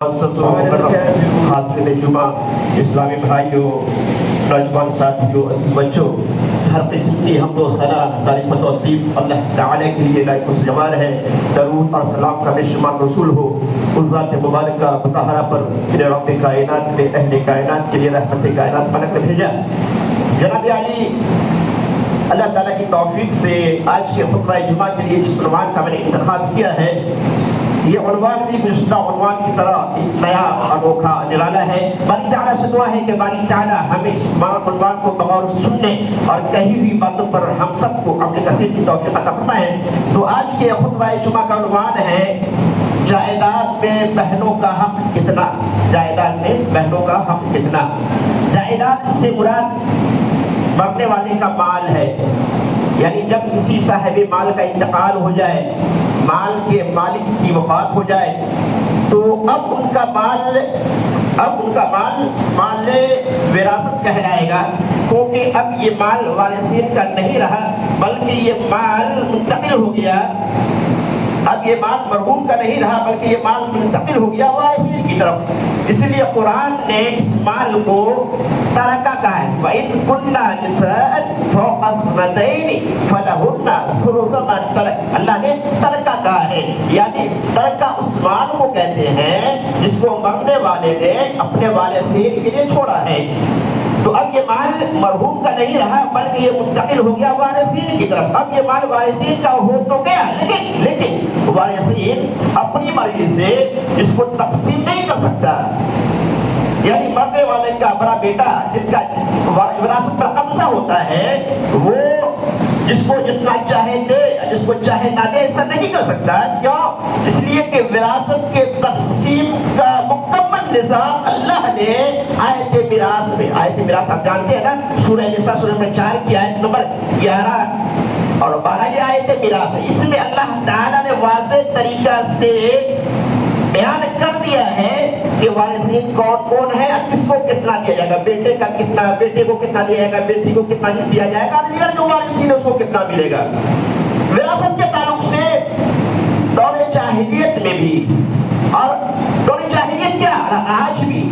حاصل جمعہ اسلامی بھائیوں، نوجوان ساتھیوں، عزیز بچوں، ہر قسم کی حمد و ثنا، تعریف و توصیف اللہ تعالی کے لیے لائق الجلال ہے۔ درود اور سلام کا بے شمار رسول ہو اس ذات مبارکہ مطہرہ پر جنہیں رب کائنات نے اہل کائنات کے لیے رحمت کائنات بنا کر بھیجا۔ جناب علی، اللہ تعالیٰ کی توفیق سے آج کے خطبہ جمعہ کے لیے جس عنوان کا میں نے انتخاب کیا ہے، یہ عنوان بھی گزشتہ عنوان کی طرح ایک نیا انوکھا نرالا ہے۔ باری تعالیٰ سے دعا ہے کہ باری تعالیٰ ہمیں اس عنوان کو بغور سننے اور کہی ہوئی باتوں پر ہم سب کو عمل کرنے کی توفیق عطا فرمائے۔ تو آج کے خطبہ جمعہ کا عنوان ہے جائیداد میں بہنوں کا حق کتنا۔ جائیداد میں بہنوں کا حق کتنا۔ جائیداد سے مراد مرنے والے کا مال ہے، یعنی جب کسی صاحب مال کا انتقال ہو جائے، مال کے مالک کی وفات ہو جائے، تو اب ان کا مال مال وراثت کہلائے گا، کیونکہ اب یہ مال وارثین کا نہیں رہا بلکہ یہ مال منتقل ہو گیا۔ اب یہ مال مرحوم کا نہیں رہا بلکہ یہ مال منتقل ہو گیا وارثین کی طرف۔ اس لیے قرآن نے اس مال کو ترکہ کہا ہے، وَإِن كُنَّا نِسَاءً فَوْقَ اثْنَتَيْنِ فَلَهُنَّ ثُلُثُ مَا تَرَكَ۔ اللہ نے ترکہ کہا ہے، یعنی ترکہ اس مال کو کہتے ہیں جس کو مرنے والے نے اپنے والدین کے لیے چھوڑا ہے۔ تو اب یہ مال مرحوم کا نہیں رہا بلکہ یہ منتقل ہو گیا وارثین کی طرف۔ اب یہ مال وارثین کا ہو تو گیا، لیکن وارثین اپنی مرضی سے اس کو تقسیم نہیں کر سکتا۔ یعنی مرنے والے کا بڑا بیٹا جن کا وراثت پر قبضہ ہوتا ہے، وہ جس کو جتنا چاہے دے، جس کو چاہے نہ دے، ایسا نہیں کر سکتا۔ کیوں؟ اس لیے کہ وراثت کے تقسیم کا مکمل نظام اللہ نے آیت میراث میں، آیت میراث آپ جانتے ہیں نا، سورہ نساء سورہ نمبر 4 کی آیت نمبر 11 اور 12 یہ آیت میراث ہے۔ اس میں اللہ تعالیٰ نے واضح طریقہ سے بیان کر دیا ہے کہ وارثین کون کون ہے اور کس کو کتنا دیا جائے گا۔ بیٹے کا کتنا، بیٹے کو کتنا دیا جائے گا، بیٹی کو کتنا دیا جائے گا، دیگر جو وارثین ہے اس کو کتنا ملے گا۔ وراثت کے تعلق سے دور جاہلیت میں بھی اور دور جاہلیت کیا آج بھی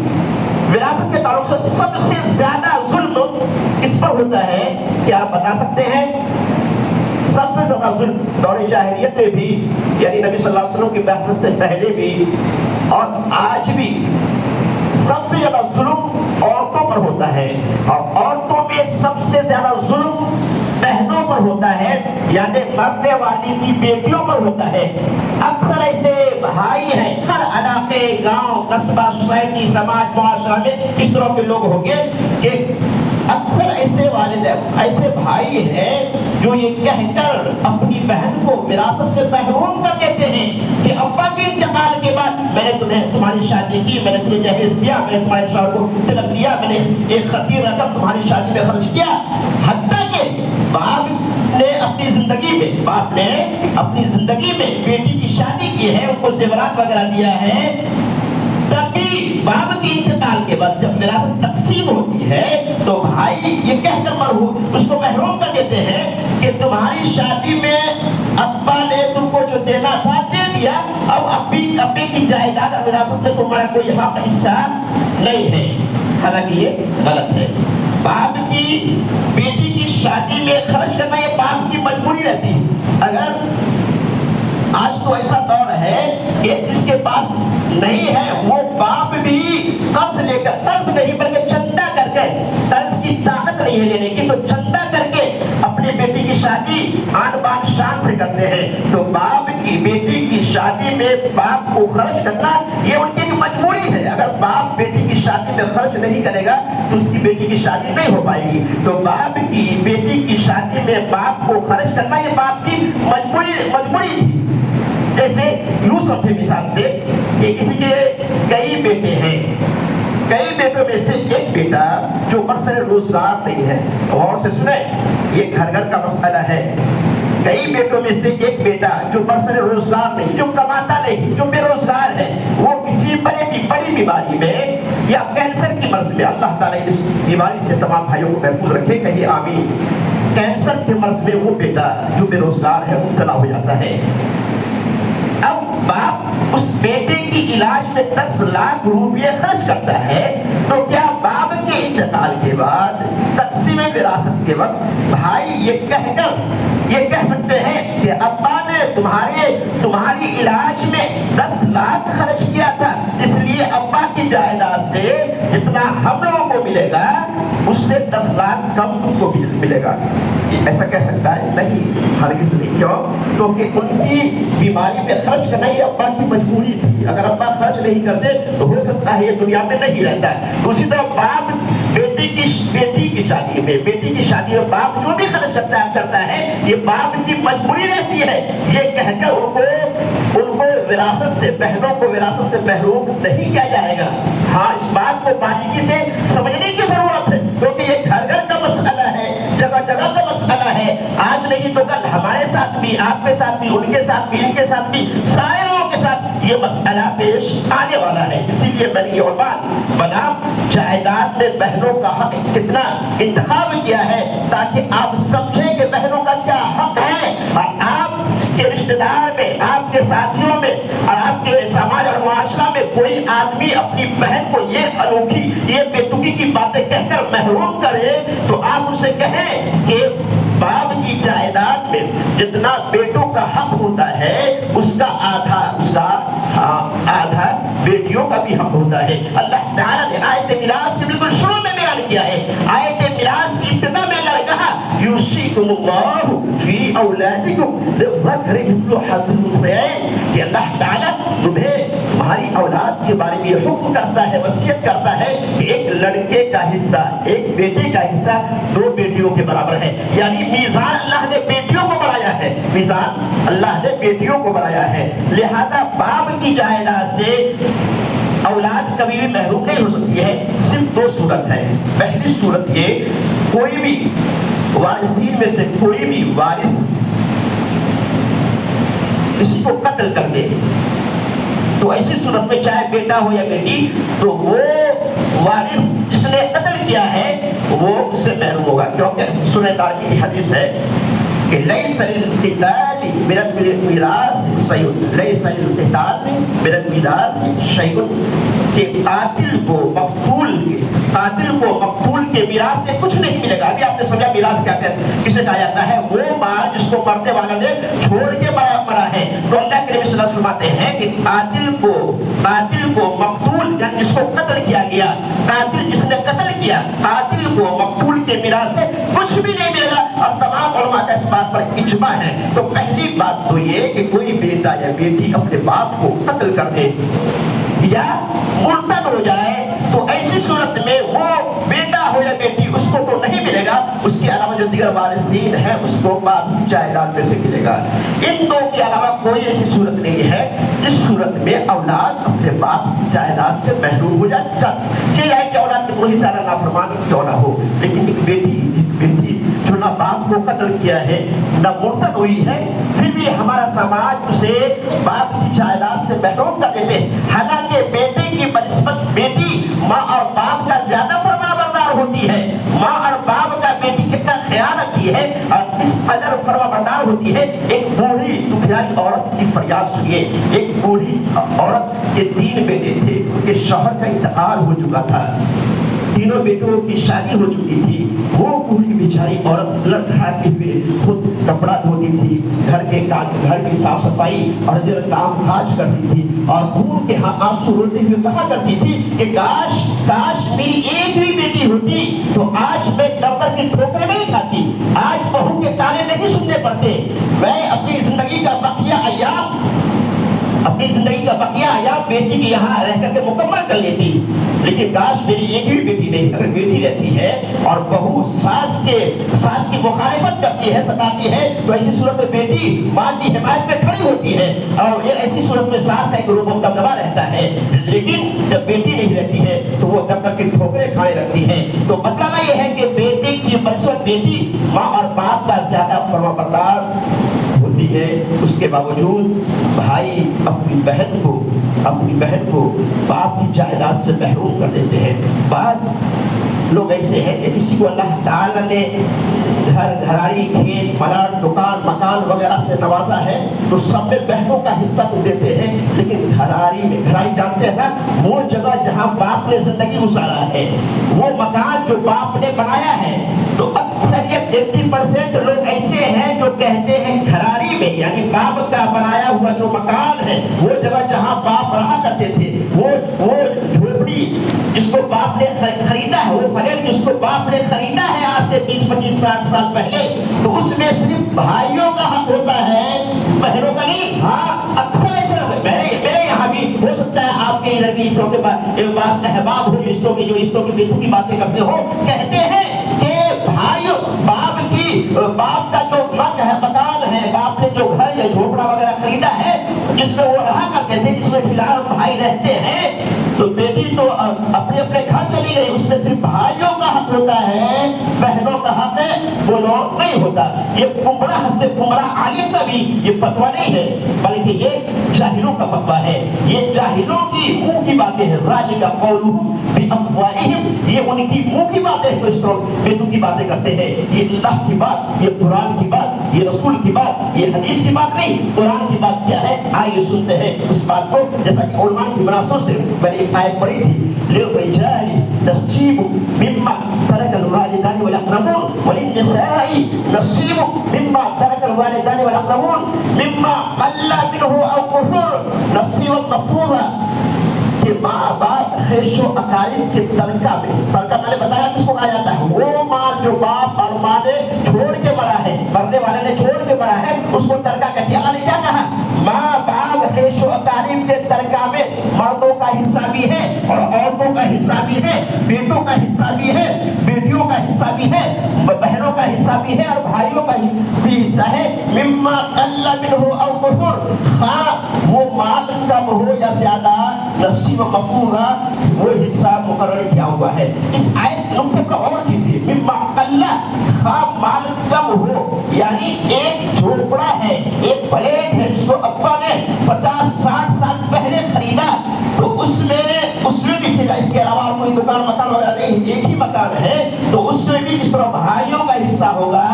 وراثت کے تعلق سے سب سے زیادہ ظلم اس پر ہوتا ہے کہ آپ بتا سکتے ہیں؟ سب سے زیادہ ظلم دور جاہلیت میں بھی، یعنی نبی صلی اللہ علیہ وسلم کی بعثت سے پہلے بھی اور آج بھی سب سے زیادہ ظلم عورتوں پر ہوتا ہے، اور عورتوں میں سب سے زیادہ ظلم بہنوں پر ہوتا ہے، یعنی مرنے والی کی بیٹیوں پر ہوتا ہے۔ اکثر ایسے بھائی ہیں ہر علاقے، گاؤں، قصبہ، سوسائٹی، سماج، معاشرہ میں اس طرح کے لوگ ہوں گے کہ اکثر ایسے والد، ایسے بھائی ہیں جو یہ کہہ کر اپنی بہن کو وراثت سے محروم کر دیتے ہیں کہ ابا کے انتقال کے بعد میں نے تمہاری شادی کی، میں نے تمہیں جہیز دیا، میں نے تمہارے شوہر کو طلب دیا، میں نے ایک خطیر رقم تمہاری شادی میں خرچ کیا۔ حتیٰ کہ باپ نے اپنی زندگی میں بیٹی کی شادی کی ہے، ان کو زیورات وغیرہ دیا ہے، تبھی باپ کے انتقال کے بعد جب وراثت تقسیم ہوتی ہے تو بھائی یہ کہہ کر مرحوم اس کو محروم کر دیتے ہیں کہ تمہاری شادی میں ابا نے تم کو جو دینا تھا دے دیا، اب ابے کی جائیداد وراثت میں تمہارا کوئی حق حصہ نہیں ہے۔ حالانکہ یہ غلط ہے۔ باپ کی بیٹی کی شادی میں خرچ کرنا یہ باپ کی مجبوری رہتی ہے۔ اگر آج تو ایسا دور ہے کہ جس کے پاس نہیں ہے وہ باپ بھی قرض لے کر، قرض نہیں بلکہ چندہ کر کے، قرض کی طاقت نہیں ہے لینے کی، تو چندہ کر کے اپنی بیٹی کی شادی آن بان شان سے کرتے ہیں۔ تو باپ کی بیٹی کی شادی میں باپ کو خرچ کرنا یہ ان کی مجبوری ہے۔ اگر باپ بیٹی کی شادی میں خرچ نہیں کرے گا تو اس کی بیٹی کی شادی نہیں ہو پائے گی۔ تو باپ کی بیٹی کی شادی میں باپ کو خرچ کرنا یہ باپ کی مجبوری تھی۔ جیسے یوں سمجھے مثال سے کہ کسی کے کئی بیٹے ہیں، کئی بیٹوں میں سے ایک بیٹا جو برسر روزگار نہیں ہے، غور سے سنیں یہ گھر گھر کا مسئلہ ہے۔ کئی بیٹوں میں سے ایک بیٹا جو برسر روزگار نہیں، جو کماتا نہیں، جو بے روزگار ہے، وہ کسی بڑی بیماری میں یا کینسر کی مرض میں، اللہ تعالیٰ اس بیماری سے تمام بھائیوں کو محفوظ رکھے، کہیں آمین۔ کینسر کی مرض میں وہ بیٹا جو بے روزگار ہے مبتلا ہو جاتا ہے۔ اب बाप उस बेटे की इलाज में 10 लाख रुपये खर्च करता है, तो क्या बाप के इंतकाल के बाद तकसीम विरासत के वक्त भाई ये कह सकते हैं कि अब्बा ने तुम्हारी इलाज में 10 लाख खर्च किया था, इसलिए अब्बा की जायदाद से जितना हम लोगों को मिलेगा उससे 10 लाख कम तुमको मिलेगा? ऐसा कह सकता है? नहीं, हरगिज़ नहीं। क्यों? क्योंकि उनकी बीमारी पे खर्च करना ही अब्बा की मजबूरी थी। अगर अब्बा खर्च नहीं करते तो हो सकता है ये दुनिया में नहीं रहता है। उसी तरह बाप बेटी की शादी में बाप जो भी खर्च करता है ये बाप की मजबूरी रहती है। ये कहकर उनको विरासत से, बहनों को विरासत से महरूम नहीं किया जाएगा। हाँ, इस बात को बारीकी से समझने की जरूरत है, क्योंकि ये घर घर का मसला है, जगह जगह का मसला है। आज नहीं तो कल हमारे साथ भी, आपके साथ भी, उनके साथ भी, इनके साथ भी, सारे लोगों के साथ ये मसला पेश आने वाला है। इसीलिए मैंने ये उन्वान बना जायदाद में बहनों का हक कितना इंतखाब किया है, ताकि आप समझें कि बहनों का क्या हक है। और आपके रिश्तेदार में, आपके साथियों में और आपके समाज और मुआशरा में कोई आदमी अपनी बहन को ये अनोखी, ये बेतुकी की बातें कहकर महरूम करे, तो आप उसे कहें कि बाप की जायदाद में जितना बेटों का हक होता है उसका आधा बेटियों का भी हक होता है। अल्लाह ताला ने आयत मिरास के बिल्कुल शुरू में बयान किया है। आयत मिरास की इब्तिदा में अल्लाह ने कहा यूसीकुमुल्लाहु फी औलादिकुम लिज़करि मिस्लु हज़्ज़िल उन्सयैन, कि अल्लाह ताला तुम्हारी औलाद के बारे में हुक्म करता है, वसीयत करता है कि एक लड़के का हिस्सा, एक बेटे का हिस्सा 2 बेटियों के बराबर है। यानी मीज़ान अल्लाह ने बेटियों को बनाया है, मीज़ान अल्लाह ने बेटियों को बनाया है। लिहाजा बाप की जायदाद से औलाद कभी भी महरूम नहीं हो सकती है। सिर्फ 2 सूरत है। पहली सूरत ये, कोई भी वारिसीन में से कोई भी वारिस किसी को कत्ल कर दे, तो ऐसी सूरत में चाहे बेटा हो या बेटी, तो वो वारिस जिसने कत्ल किया है वो उससे महरूम होगा। क्योंकि सुनह दारमी की हदीस है कि लैसा लिल-क़िताल मिनल मीरास शैउन, लैसा लिल-क़िताल मिनल मीरास शैउन, कि कातिल को मक़तूल के मीरास से कुछ नहीं मिलेगा। अभी आपने समझा मीरास क्या कहते, किसे कहा जाता है? वो माल जिसको मरने वाला ने छोड़ के मरा है। तो अल्लाह के नबी सल्लल्लाहु अलैहि वसल्लम फरमाते हैं कि कातिल को मक़तूल, यानी जिसको कत्ल किया गया, कातिल जिसने कत्ल किया, कातिल को मक़तूल के मीरास से कुछ भी नहीं मिलेगा। और तमाम उलमा का इस बात पर इज्मा है। तो पहली बात तो ये कि कोई बेटा या बेटी अपने बाप को कत्ल कर दे या मुर्तद हो जाए, तो ऐसी सूरत में वो बेटा हो या बेटी उसको तो नहीं मिलेगा। उसके अलावा जो दीगर वारिसीन है उसको बाप की जायदाद में से मिलेगा। इन 2 के अलावा कोई ऐसी सूरत नहीं है जिस सूरत में औलाद अपने बाप की जायदाद से महरूम हो जाए। चाहे कि औलाद की कोई सारा नाफरमान क्यों ना हो, लेकिन एक बेटी जो ना बाप को कत्ल किया है, ना मुर्तद हुई है, फिर भी हमारा समाज उसे बाप की जायदाद से महरूम कर देते हैं। हालांकि बेटे की बनिस्बत बेटी माँ और बाप का ज्यादा फरमाबरदार होती है। माँ और बाप का बेटी कितना ख्याल रखती है और किस कदर फरमाबरदार होती है। एक बूढ़ी दुखियारी औरत की फरियाद सुनिए। एक बूढ़ी औरत के 3 बेटे थे, उनके शौहर का इंतकाल हो चुका था, तीनों बेटों की शादी हो चुकी थी। वो बूढ़ी बेचारी औरत लड़खड़ाते हुए खुद कपड़ा धोती थी, घर की साफ सफाई और काम काज करती थी, और खून के आंसू रोते हुए कहा करती थी कि काश मेरी एक भी बेटी होती तो आज मैं डब्बर की ठोकरें नहीं खाती, आज बहू के ताने नहीं सुनने पड़ते, मैं अपनी जिंदगी का बकिया या बेटी के यहाँ रह करके मुकम्मल कर लेती। लेकिन काश मेरी एक भी बेटी नहीं। अगर बेटी रहती है और बहू सास की मुखालिफत करती है, सताती है, तो ऐसी सूरत में बेटी माँ की हिमायत में खड़ी होती है, और ये ऐसी सूरत में सास का एक रूप दबदबा रहता है। लेकिन जब बेटी नहीं रहती है तो वो दबदब की ठोकरें खाने लगती है। तो बताना यह है कि बेटे की बनिस्बत बेटी माँ और बाप का ज्यादा फरमाबरदार होती है। उसके बावजूद भाई अपनी बहन को बाप की जायदाद से महरूम कर देते हैं। लोग ऐसे हैं कि किसी को अल्लाह ताला ने घर घरारी खेत पलाट दुकान मकान वगैरह से नवाजा है तो सब में बहनों का हिस्सा तो देते हैं, लेकिन घरारी जानते हैं ना, वो जगह जहाँ बाप ने जिंदगी गुजारा है, वो मकान जो बाप ने बनाया है, तो अक्सरियत 80% लोग ऐसे हैं जो कहते हैं घरारी में यानी बाप का बनाया हुआ जो मकान है, वो जगह जहाँ बाप रहा करते थे, वो झोपड़ी जिसको बाप ने खरीदा है, वो फ्लैट जिसको बाप ने खरीदा है आज से 20-25-60 साल पहले, तो उसमें सिर्फ भाइयों का हक होता है, बहनों का नहीं। हाँ, अक्सर ऐसे मेरे यहाँ भी हो सकता है आपके इधर की इष्टों के पास अहबाब हो, इष्टों की बेटू की बातें करते हो, कहते हैं कि भाइयों बाप का जो मकान है, बाप ने जो घर या झोपड़ा वगैरह खरीदा है जिसमें वो रहा करते थे, जिसमें फिलहाल भाई रहते हैं, तो बेटी तो अपने अपने घर चली गई, उसमें सिर्फ भाइयों का हक होता है, बहनों का हक बोलो नहीं होता। ये गुमराह से गुमराह आलिम का भी ये फतवा नहीं है, बल्कि ये जाहिलों का फतवा है, ये जाहिलों की मुंह की बातें हैं। रालिका कौलुहुम बिअफ़वाहिहिम, ये उनकी मुंह की बातें हैं, तो बेटू की बातें करते हैं। ये अल्लाह की बात, ये कुरान की बात, ये रसूल की बात, ये हदीस की बात नहीं। कुरान की बात क्या है, आइए सुनते हैं इस बात को। जैसा कि उलमा की वरासत से मैंने एक आयत पढ़ी थी, लिर्रिजालि नसीबु मिम्मा तरकल वालिदानि वल अक़रबून वलिन्निसाइ नसीबु मिम्मा तरकल वालिदानि वल अक़रबून मिम्मा क़ल्ला मिन्हु औ कुथुर नसीबन मफ़रूज़ा, कि माँ बाप खेशो अकारिब के तरका मैंने बताया किसको कहा जाता है, वो माल जो बाप और माँ ने छोड़ के मरा है, मरने वाले ने छोड़ के मरा है, उसको तरका कहते हैं। अल्लाह ने क्या कहा, माँ बाप खेशो अकारिब के तरका में मर्दों का हिस्सा भी है और औरतों का हिस्सा भी है, बेटों का हिस्सा भी है, बेटियों का हिस्सा भी है, बहनों का हिस्सा भी है और भाइयों का भी हिस्सा है। मिम्मा क़ल्ला मिन्हु औ कुथुर, हाँ वो माल कम हो या ज्यादा, नसीब मफ़रूज़ा वो हिस्सा मुकर्रर किया हुआ है। इस आयत नुक्ते पर और कीजिए, मिम्मा क़ल्ला, हाँ माल कम हो यानी एक झोपड़ा है, एक फ्लैट है जिसको अब्बा ने 50-60 साल पहले खरीदा, तो उसमें भी चीज़, इसके अलावा कोई दुकान मकान वगैरह नहीं, एक ही मकान है, तो उसमें भी जिस तरह भाइयों का हिस्सा होगा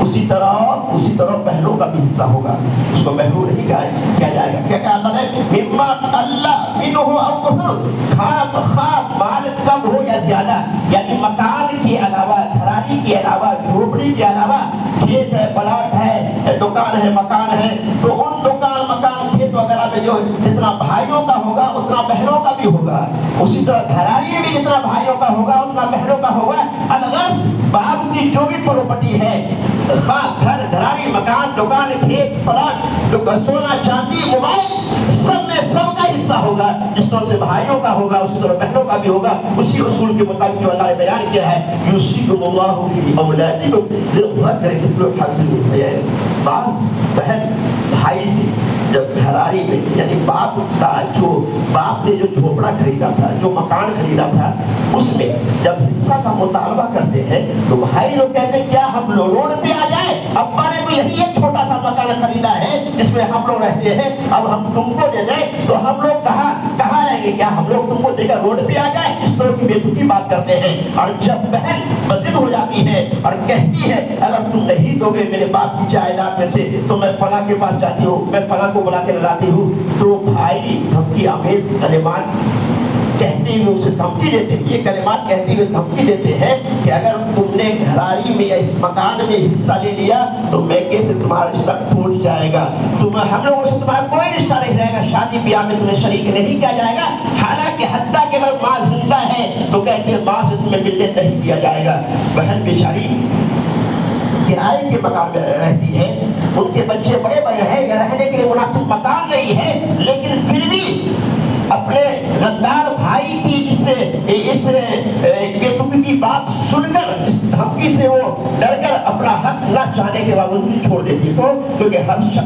उसी तरह बहनों का भी हिस्सा होगा, उसको महरूम नहीं किया जाएगा। क्या कहा अल्लाह ने, मिम्मा क़ल्ला मिन्हु औ कुथुर, हाँ माल कम हो या ज्यादा, यानी मकान के अलावा, घरानी के अलावा, झोपड़ी के अलावा खेत है, प्लाट है, दुकान है, मकान है, तो उन दुकान मकान खेत वगैरह में जो जितना भाइयों का होगा उतना बहनों का भी होगा, उसी तरह घरानी में भी जितना भाइयों का होगा उतना बहनों का होगा। अलगस बाप की जो भी प्रॉपर्टी है, घर घरानी मकान दुकान खेत प्लाट, सोना चांदी मोबाइल, सब में सबका हिस्सा होगा, जिस तरह से भाइयों का होगा उसी तरह बहनों का भी होगा, उसी उसूल के मुताबिक जो अल्लाह ने बयान किया है, युसिकुमुल्लाहु फी औलादिकुम लिज़्ज़करि मिस्लु हज़्ज़िल उन्सयैन। बास बहन भाई से जब घरारी में यानी बाप ने जो झोपड़ा खरीदा था, जो मकान खरीदा था, उसमें जब हिस्सा का मुतालबा करते हैं तो भाई लोग कहते हैं क्या हम लोग रोड पे आ जाए, अब्बा ने तो यही एक छोटा सा मकान खरीदा है जिसमें हम लोग रहते हैं, अब हम तुमको दे दें तो हम लोग कहाँ रहेंगे, क्या हम लोग तुमको देकर रोड पे आ जाए, इस तरह की बेतुकी बात करते हैं। और जब बहन बज़िद हो जाती है और कहती है अगर तुम नहीं दोगे मेरे बाप की जायदाद में से तो मैं फला के पास जाती हूँ, मैं फला को बुला के लाती हूँ, तो भाई धमकी आमेज कलिमात कहते हुए उसे धमकी देते हैं, ये कलिमात कहते हुए धमकी देते हैं कि अगर तुमने घरारी में या इस मकान में हिस्सा ले लिया तो मैके से तुम्हारा रिश्ता टूट जाएगा, हम लोगों से तुम्हारा कोई रिश्ता नहीं रहेगा, शादी ब्याह में तुम्हें शरीक नहीं किया जाएगा। हालांकि हत्ता के अगर माँ जिंदा है तो कहते हैं माँ से तुम्हें मिलने नहीं किया जाएगा। बहन बेचारी किराए के मकान में रहती है, उनके बच्चे बड़े बड़े हैं, या रहने के लिए मुनासिब मकान नहीं है, लेकिन फिर भी अपने गद्दार भाई की इस बेतुकी की बात सुनकर इस धमकी से वो डरकर अपना हक نہ چاہنے کے باوجود بھی چھوڑ دیتی ہے. کیونکہ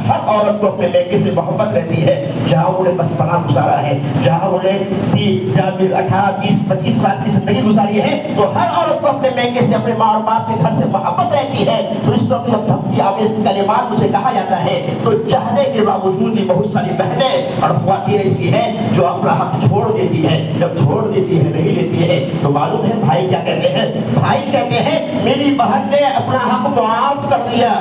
ہر عورت کو اپنے میکے سے محبت رہتی ہے. جہاں انہوں نے بچپنا گزارا ہے, جہاں انہوں نے 18, 20, 25 سال کی زندگی گزاری ہے, تو ہر عورت کو اپنے میکے سے, اپنے ماں اور باپ کے گھر سے محبت رہتی ہے. تو اس وقت جب دھمکی آمیز کلمات اسے کہا جاتا ہے تو چاہنے کے باوجود بھی بہت ساری بہنیں اور خواتین ایسی ہیں جو اپنا حق چھوڑ دیتی ہے. جب چھوڑ دیتی ہے, نہیں لیتی ہے, تو معلوم ہے بھائی کیا کہتے ہیں؟ بھائی کہتے ہیں میری بہن نے اپنا حق معاف کر دیا.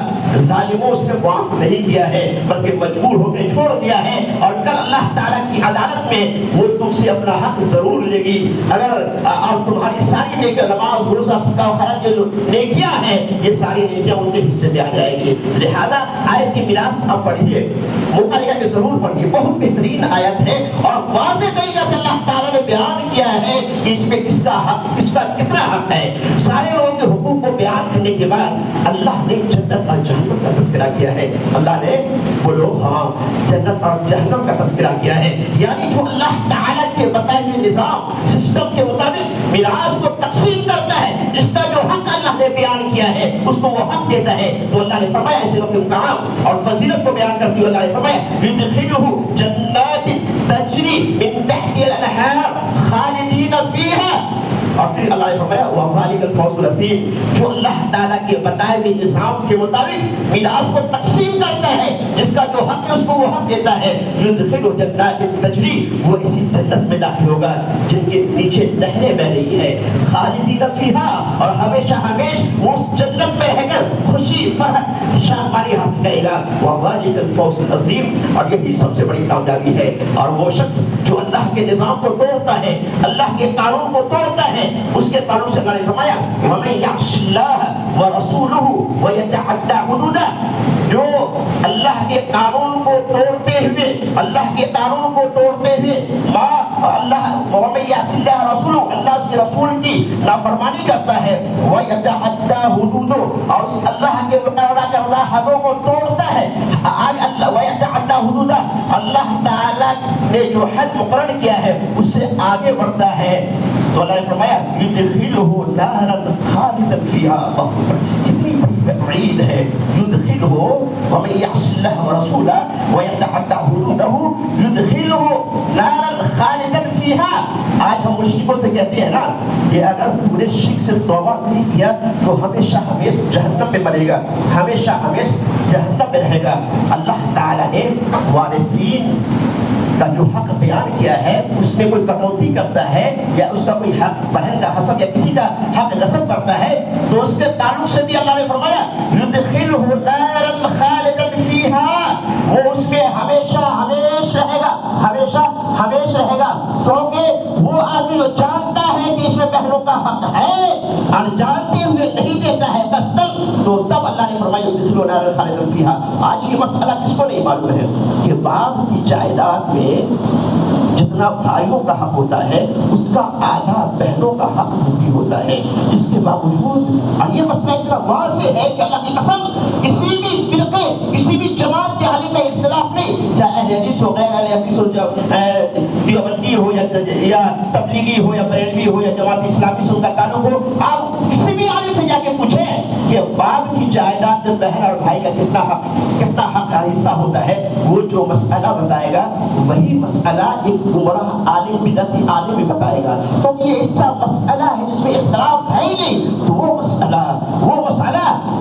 ظالموں اس نے معاف نہیں کیا ہے بلکہ مجبور ہو کے چھوڑ دیا ہے, اور کل اللہ تعالیٰ کی عدالت میں وہ تم سے اپنا حق ضرور لے گی. اگر اور تمہاری ساری نیکیاں, نماز, روزہ, صدقہ و خیرات کے جو نیکیاں ہیں, یہ ساری نیکیاں ان کے حصے میں آ جائے گی. لہذا آیت کی میراث آپ پڑھیے, مطالعہ کے ضرور پڑھیے, بہت بہترین آیت ہے اور واضح طریقے سے اللہ تعالیٰ نے بیان کیا ہے کہ اس میں کس کا حق, کس کا کتنا حق ہے. سارے لوگوں کے حقوق کو بیان کرنے کے بعد اللہ نے جنت اور جہنم کا تذکرہ کیا ہے. اللہ نے بولو ہاں جنت اور جہنم کا تذکرہ کیا ہے, یعنی جو اللہ تعالیٰ کے بتائے ہوئے نظام سسٹم کے مطابق میراث کو تقسیم کرتا ہے, جس کا جو حق اللہ نے بیان کیا ہے اس کو وہ حق دیتا ہے. تو اللہ نے فرمایا ایسے لوگوں کے مقام اور فضیلت کو بیان کرتے ہوئے اللہ نے فرمایا یدخلہ جنات تجری من تحت الانہار خالدین فیہا. اور پھر اللہ نے فرمایا وَذَلِكَ الْفَوْزُ الْعَظِيمُ, جو اللہ تعالیٰ کے بتائے ہوئے نظام کے مطابق میراث کو تقسیم کرتا ہے, جس کا جو حق ہے اس کو وہ حق دیتا ہے. یدخلہ جنات تجری, وہ اسی جنت میں داخل ہوگا جن کے نیچے نہریں بہ رہی ہے. خالدین فیہا, اور ہمیشہ ہمیشہ اس جنت میں رہ کر خوشی, فرحت, شادمانی حاصل کرے گا. وَذَلِكَ الْفَوْزُ الْعَظِيمُ, اور یہی سب سے بڑی کامیابی ہے. اور وہ شخص جو اللہ کے نظام کو توڑتا ہے, اللہ کے قانون کو توڑتا ہے, اس کے قانون سے اللہ نے فرمایا وَمَن يَعْصِ اللَّهَ وَرَسُولَهُ وَيَتَعَدَّ حُدُودَهُ, جو اللہ کے قانون کو توڑتے ہوئے, اللہ کے قانون کو توڑتے ہوئے اللہ وَمَن يَعْصِ اللَّهَ وَرَسُولَهُ, اللہ اس کے رسول کی نافرمانی کرتا ہے, وَيَتَعَدَّ حُدُودَهُ, اور اس اللہ کے مقررہ کردہ حدوں کو توڑتا ہے. آج اللہ وَيَتَعَدَّ حُدُودَهُ, اللہ تعالیٰ نے جو حد مقرر کیا ہے اس سے آگے بڑھتا ہے, تو اللہ نے فرمایا یدخلہ نارا خالدا فیہا. کتنی بڑی وعید ہے. یدخلہ ومن یعص اللہ ورسولہ ویتعدی حدودہ یدخلہ نارا خالدا فیہا. آج ہم مشرکوں سے کہتے ہیں نا کہ اگر تم نے شرک سے توبہ نہیں کیا تو ہمیشہ ہمیشہ جہنم میں مرے گا, ہمیشہ ہمیشہ جہنم میں رہے گا. اللہ تعالیٰ نے وارثین کا جو حق بیان کیا ہے اس میں کوئی کٹوتی کرتا ہے یا اس کا کوئی حق بہن کا حسب یا کسی کا حق غصب کرتا ہے تو اس کے تعلق سے بھی اللہ نے فرمایا یدخلہ نارا خالدا فیہا, وہ اس میں ہمیشہ ہمیشہ رہے گا, ہمیشہ ہمیشہ رہے گا. کیونکہ وہ آدمی جو جانتا ہے کہ اس میں بہنوں کا حق ہے اور جانتے ہوئے نہیں دیتا ہے قصداً, تو تب اللہ نے فرمایا یدخلہ نارا خالدا فیہا. آج یہ مسئلہ کس کو نہیں معلوم ہے کہ باپ کی جائیداد میں جتنا بھائیوں کا حق ہوتا ہے اس کا آدھا بہنوں کا حق بھی ہوتا ہے. اس کے باوجود اور یہ مسئلہ اتنا واضح ہے کہ اللہ کی قسم کسی بھی فرقے, کسی بھی جماعت کے حالی کا اختلاف نہیں, چاہے اہل حدیث ہو, غیر اہل حدیث ہو, دیوبندی ہو یا تبلیغی ہو یا بریلوی ہو یا جماعت اسلامی سے ان کا تعلق ہو, آپ کسی بھی عالم سے جا کے پوچھیں کہ باپ کی جائیداد میں بہن اور بھائی کا کتنا حق کا حصہ ہوتا ہے, وہ جو مسئلہ بتائے گا وہی مسئلہ ایک گمراہ عالم بدعتی عالم بھی بتائے گا. تو یہ ایسا مسئلہ ہے جس میں اختلاف ہے ہی نہیں, تو وہ مسئلہ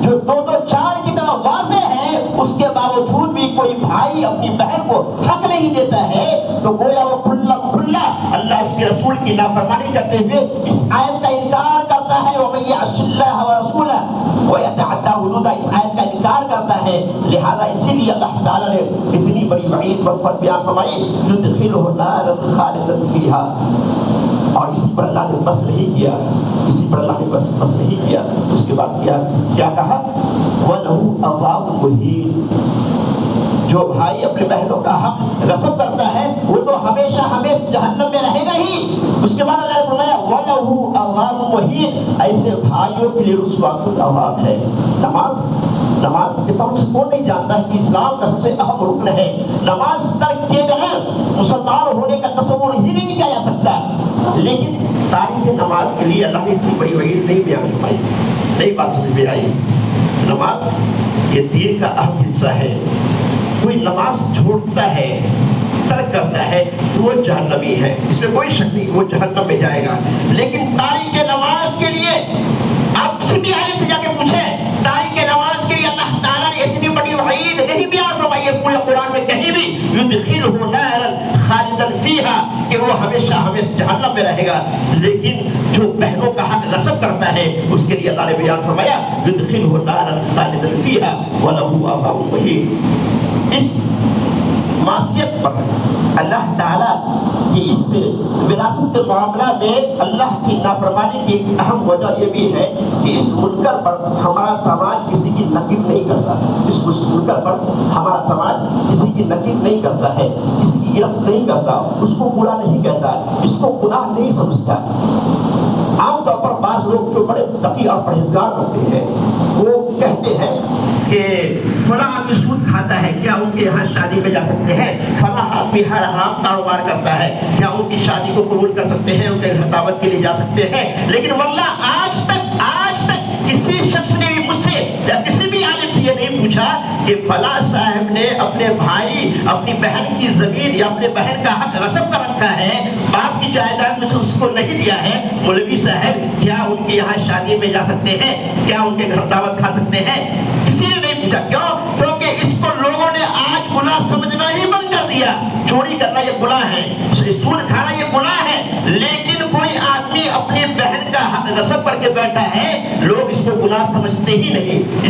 جو 2-4 کی طرح واضح ہے اس کے باوجود بھی کوئی بھائی اپنی بہن کو حق نہیں دیتا ہے, تو گویا وہ کھلا اللہ اس کے رسول کی نافرمانی کرتے ہوئے اس آیت کا انکار کرتا ہے. وَمَن يَعْصِ اللَّهَ وَرَسُولَهُ وَيَتَعَدَّ حُدُودَهُ, اس آیت کا انکار کرتا ہے. لہذا اسی لیے اللہ تعالیٰ نے اتنی بڑی وعید پر بیان فرمائی یدخلہ نارا خالدا فیہا. اور اسی پر اللہ نے بس نہیں کیا, اسی پر اللہ نے بس نہیں کیا. اس کے بعد کیا کہا وَلَهُ عَذَابٌ مُهِينٌ, جو بھائی اپنے بہنوں کا حق غصب کرتا ہے وہ تو ہمیشہ ہمیشہ جہنم میں رہے گا ہی. اس کے بعد اللہ نے فرمایا وَلَهُ عَذَابٌ مُهِينٌ, ایسے بھائیوں کے لیے رسوا کن عذاب ہے. نماز کے طور سے کون نہیں جانتا ہے کہ اسلام کا سب سے اہم رکن ہے. نماز ترک کیے بغیر مسلمان ہونے کا تصور ہی نہیں کیا جا سکتا, لیکن तारीख नमाज के लिए अल्लाह ने इतनी बड़ी वईद नहीं बयान फरमाई। नई बात समझ में आई। नमाज ये दीन का अहम हिस्सा है। कोई नमाज छोड़ता है, तर्क करता है तो वो जहन्नमी है, इसमें कोई शक नहीं, वो जहन्नम में जाएगा। लेकिन तारीख नमाज के लिए आप किसी भी आलिम से जाके पूछें, तारीख नमाज के लिए अल्लाह ताला ने इतनी बड़ी वईद नहीं बयान फरमाई है पूरे कुरान में कहीं भी, युदखिलहु नारन खालिदन फीहा, कि वो हमेशा हमेशा जहन्नम में रहेगा। लेकिन जो बहनों का हक गस्ब करता है उसके लिए अल्लाह ने बयान फरमाया युदखिलहु नारन खालिदन फीहा व लहु अज़ाबुन मुहीन। इस मासियत पर अल्लाह ताला की इस विरासत के मामला में अल्लाह की नाफरमानी की एक अहम वजह ये भी है कि इस मुनकर पर हमारा समाज किसी की नकीब नहीं करता। इस मुनकर पर हमारा समाज किसी की नकीब नहीं करता है, किसी की गिरफ्त नहीं करता, उसको बुरा नहीं कहता, इसको गुनाह नहीं समझता। आमतौर पर बाज़ लोग जो बड़े तकी और परहेजगार होते हैं वो कहते हैं कि फला आदमी सूद खाता है, क्या उनके यहाँ शादी में जा सकते हैं? फला आदमी हर हराम कारोबार करता है, क्या उनकी शादी को कबूल कर सकते हैं, उनके घर दावत के लिए जा सकते हैं? लेकिन वल्लाह आज तक किसी शख्स ने भी मुझसे या किसी भी आलिम से ये नहीं पूछा कि फला साहब ने अपने भाई अपनी बहन की जमीन या अपने बहन का हक गस्ब कर रखा है, बाप की जायदाद में से उसको नहीं दिया है, मौलवी साहब क्या उनके यहाँ शादी में जा सकते हैं, क्या उनके घर दावत खा सकते हैं? किसी ने नहीं पूछा। क्यों? क्योंकि इसको लोगों ने आज गुनाह समझना ही बंद कर दिया। चोरी करना ये गुनाह है, सूद खाना ये गुनाह है, लेकिन कोई आदमी अपनी बहन का हक गस्ब करके बैठा है, लोग इसको गुनाह समझते ही नहीं।